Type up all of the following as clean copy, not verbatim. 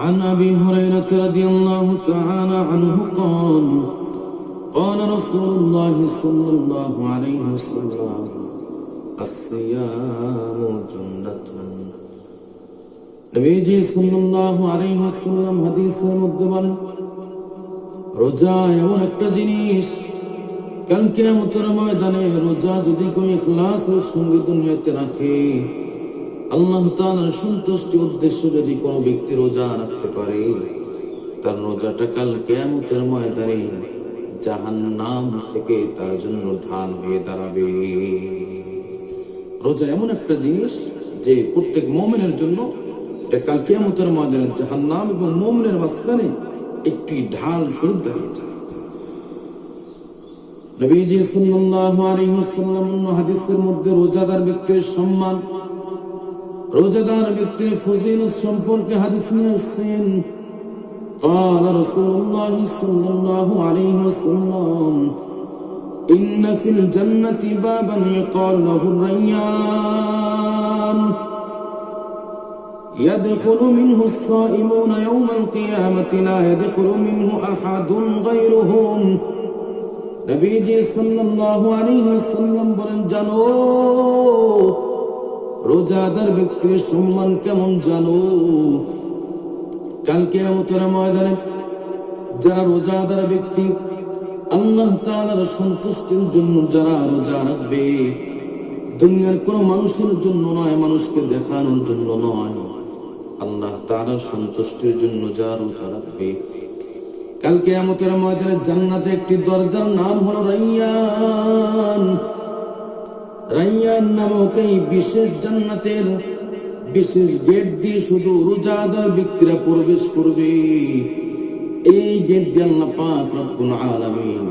عن أبي هريرة رضي الله تعالى عنه قال قال رسول الله صلى الله عليه وسلم الصيام جنة নবীজি সাল্লাল্লাহু আলাইহি ওয়াসাল্লাম হাদিসের মধ্যে বলেন, রোজা এমন একটা জিনিস, কাল কিয়ামতের ময়দানে রোজা যদি কেউ ইখলাসের সঙ্গে দুনিয়াতে রাখে, আল্লাহ তাআলার সন্তুষ্টি উদ্দেশ্য যদি কোনো ব্যক্তি রোজা রাখতে পারে, তার রোজাটা কাল কিয়ামতের ময়দানে জাহান্নাম থেকে তার জন্য ঢাল হয়ে দাঁড়াবে। রোজা এমন একটা জিনিস যে প্রত্যেক মুমিনের জন্য এটা কাল কিয়ামতের ময়দানে জাহান্নাম এবং মুমিনের মাঝখানে একটি ঢাল স্বরূপ দাঁড়িয়ে যায়। নবীজি সাল্লাল্লাহু আলাইহি ওয়াসাল্লাম হাদিসের মধ্যে রোজাদার ব্যক্তির সম্মান, রোজাদার ব্যক্তির ফজিলত সম্পর্কে হাদিস নিয়ে আসছেন। قال رسول الله صلى الله عليه وسلم إن في الجنة بابا يقال له الريان يدخل منه الصائمون يوم القيامة لا يدخل منه أحد غيرهم। নবীজি সাল্লাল্লাহু আলাইহি ওয়াসাল্লাম বলেন, জানো রোজাদার ব্যক্তির সম্মান কেমন জানো? কাল কিয়ামতের ময়দানে যারা রোজাদার ব্যক্তি, আল্লাহ তাআলার সন্তুষ্টির জন্য যারা রোজা রাখবে, দুনিয়ার কোনো মানুষের জন্য নয়, মানুষকে দেখানোর জন্য নয়, আল্লাহ তাআলার সন্তুষ্টির জন্য যারা রোজা রাখবে, কাল কিয়ামতের ময়দানে জান্নাতে একটি দরজার নাম হলো রাইয়ান। রাইয়ান নামক এই বিশেষ জান্নাতের বিশেষ গেট দিয়ে শুধু রোজাদার ব্যক্তিরা প্রবেশ করবে। এই গেট দিয়ে আল্লাহ পাক রব্বুল আলামিন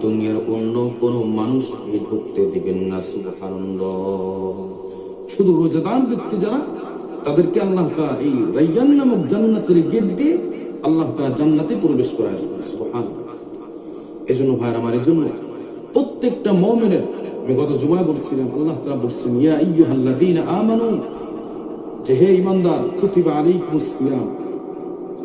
দুনিয়ার অন্য কোনো মানুষকে ঢুকতে দিবেন না। সুবহানাল্লাহ। শুধু রোজাদার ব্যক্তি যারা, তাদেরকে আল্লাহ তাআলা এই রাইয়ান নামক জান্নাতের গেট দিয়ে আল্লাহ তাআলা জান্নাতে প্রবেশ করায় দিবেন। সুবহানাল্লাহ। এজন্য ভাইরা আমার, এজন্য প্রত্যেকটা মুমিনের, আমি গত জুমায় বলছিলাম, আল্লাহ তাআলা বলছেন, ইয়া আইয়ুহাল্লাযীনা আমানু, যে হে ঈমানদার, কুতিবা আলাইকুমুস সিয়াম,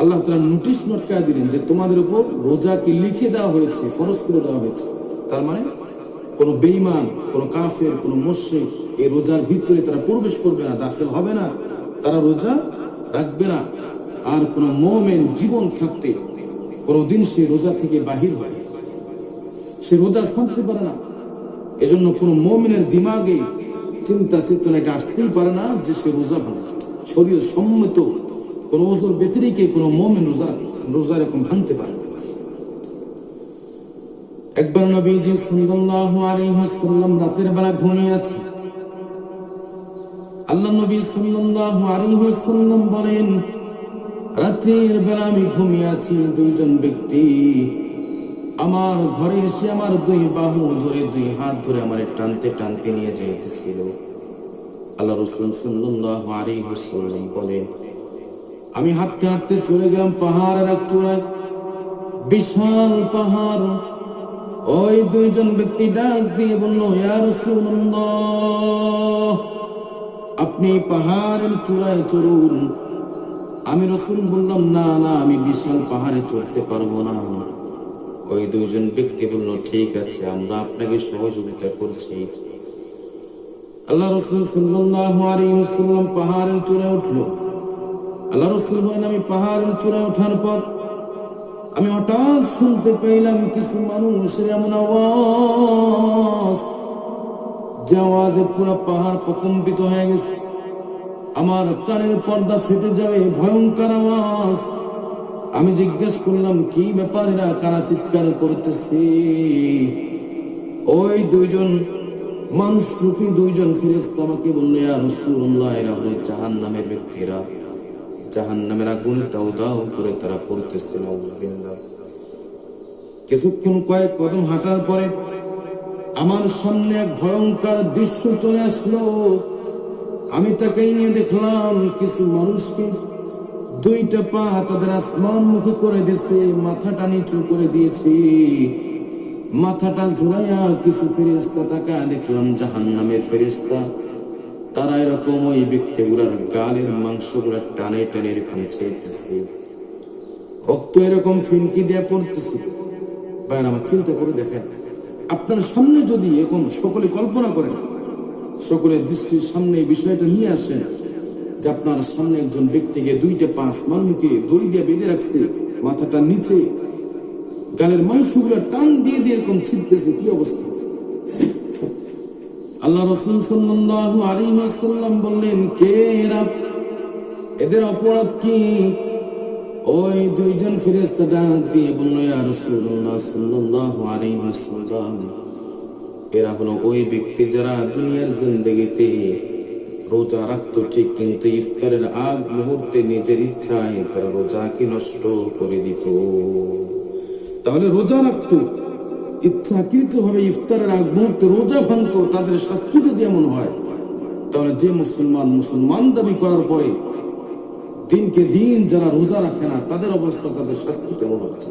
আল্লাহ তাআলা নোটিশ লটকায় দিলেন যে তোমাদের উপর রোজাকে লিখে দেওয়া হয়েছে, ফরজ করে দেওয়া হয়েছে। তার মানে কোন বেঈমান, কোন কাফের, কোন মুশরিক এই রোজার ভিতরে তারা প্রবেশ করবে না, দাখিল হবে না, তারা রোজা রাখবে না। আর কোন মুমিন জীবন থাকতে কোনদিন সে রোজা থেকে বাহির হয়, সে রোজা ছাড়তে পারে না। এজন্য কোন মুমিনের দিমাগে চিন্তা চেতনা এটা আসতেই পারে না যে সে রোজা ভাঙে। শরীর সম্মত কোন ওজোর ব্যতিরেকে কোন মুমিন রোজা এরকম ভাঙতে পারে না। একবার নবীজি সাল্লাল্লাহু আলাইহি ওয়াসাল্লাম রাতের বেলা ঘুমিয়ে আছে। আল্লাহ নবী সাল্লাল্লাহু আলাইহি ওয়াসাল্লাম বলেন, রাতের বেলা আমি ঘুমিয়ে আছি, দুইজন ব্যক্তি আমার ঘরে এসে আমার দুই বাহু ধরে, দুই হাত ধরে আমার টানতে টানতে নিয়ে যাইতেছিল। আল্লাহ রাসূল সাল্লাল্লাহু আলাইহি ওয়াসাল্লাম বলেন, আমি হাঁটতে হাঁটতে চলে গেলাম পাহাড়ের এক চূড়ায়, বিশাল পাহাড়। ওই দুইজন ব্যক্তি ডাক দিয়ে বলল, ইয়া রাসূলুল্লাহ, আপনি পাহাড়ের চূড়ায় চড়ুন। আমি রাসূল বললাম, না না, আমি বিশাল পাহাড়ে চড়তে পারবো না। ওই দুইজন ব্যক্তি বলল, ঠিক আছে, আমরা আপনাকে সহযোগিতা করছি। আল্লাহ রাসূল সাল্লাল্লাহু আলাইহি ওয়াসাল্লাম পাহাড়ের চূড়ায় উঠল। আল্লাহ রাসূল বলেন, আমি পাহাড়ের চূড়ায় ওঠার পর আমি হঠাৎ শুনতে পেলাম কিছু মানুষের এমন আওয়াজ, যে আওয়াজে পুরো পাহাড় প্রকম্পিত হয়ে গেছে। আমার কানের পর্দা ফেটে যাবে, ভয়ঙ্কর আওয়াজ। আমি জিজ্ঞেস করলাম, কি ব্যাপার, এরা কারা চিৎকার করতেছে? ওই দুইজন মানুষ রূপী দুইজন ফেরেশতা আমাকে বলল, ইয়া রাসূলুল্লাহ, এরা হলো জাহান্নামের ব্যক্তিরা, জাহান্নামের আগুনে দাউ দাউ করে তারা পড়তেছে। নাউযুবিল্লাহ। কিছুক্ষণ কয়েক কদম হাঁটার পরে আমার সামনে এক ভয়ঙ্কর দৃশ্য চলে আসলো। আমি তাকে নিয়ে দেখলাম কিছু মানুষকে দুইটা পা তাদের আসমান মুখে করে দিয়েছে, মাথাটা নিচু করে দিয়েছে, মাথাটা ঝুলাইয়া কিছু ফেরেশতা তাকে দেখলাম জাহান্নামের ফেরেশতা। তারা এরকম ওই ব্যক্তিগুলার গালের মাংসগুলা টানে টানে এরকম চাইতেছে। রক্ত এরকম ফিনকি দিয়ে পড়তেছে। ভাইয়ের আমার, চিন্তা করে দেখেন, আপনার সামনে যদি এরকম সকলে কল্পনা করেন, সকলের দৃষ্টির সামনে এই বিষয়টা নিয়ে আসেন যে আপনার সামনে একজন ব্যক্তিকে দুইটা পাঁচ মানুষকে দড়ি দিয়ে বেঁধে রাখছে, মাথাটা নিচে, গালের মাংসগুলো টান দিয়ে দিয়ে এরকম ছিটতেছে, কি অবস্থা? আল্লাহ রাসূল সাল্লাল্লাহু আলাইহি ওয়াসাল্লাম বললেন, কে এরা? এদের অপরাধ কি? ওই দুইজন ফেরেশতা ডাক দিয়ে বলল, ইয়া রাসূলুল্লাহ সাল্লাল্লাহু আলাইহি ওয়াসাল্লাম, এরা হলো ওই ব্যক্তি যারা দুনিয়ার জিন্দেগিতে রোজা রাখতো ঠিক, কিন্তু ইফতারের আগ মুহূর্তে নিজের ইচ্ছায় তারা রোজাকে নষ্ট করে দিত। তাহলে রোজা রাখতো, ইচ্ছাকৃত ভাবে ইফতারের আগ মুহূর্তে রোজা ভাঙতো, তাদের শাস্তি যদি এমন হয়, তাহলে যে মুসলমান দাবি করার পরে দিনকে দিন যারা রোজা রাখে না, তাদের অবস্থা, তাদের শাস্তি কেমন হচ্ছে?